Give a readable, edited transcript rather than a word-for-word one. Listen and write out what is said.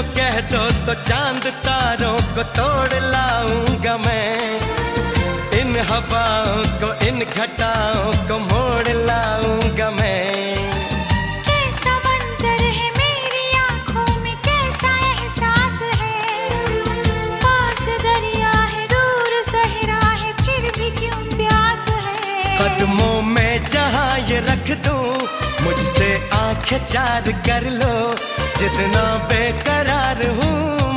जो कह दो तो चांद तारों को तोड़ लाऊंगा मैं, इन हवाओं को इन घटाओं को मोड़ लाऊंगा मैं। कैसा मंजर है मेरी आंखों में, कैसा एहसास है, पास दरिया है दूर सहरा है फिर भी क्यों प्यास है। कदमों में जहां ये रख दूं, मुझसे आंखें चार कर लो, जितना बेकरार हूँ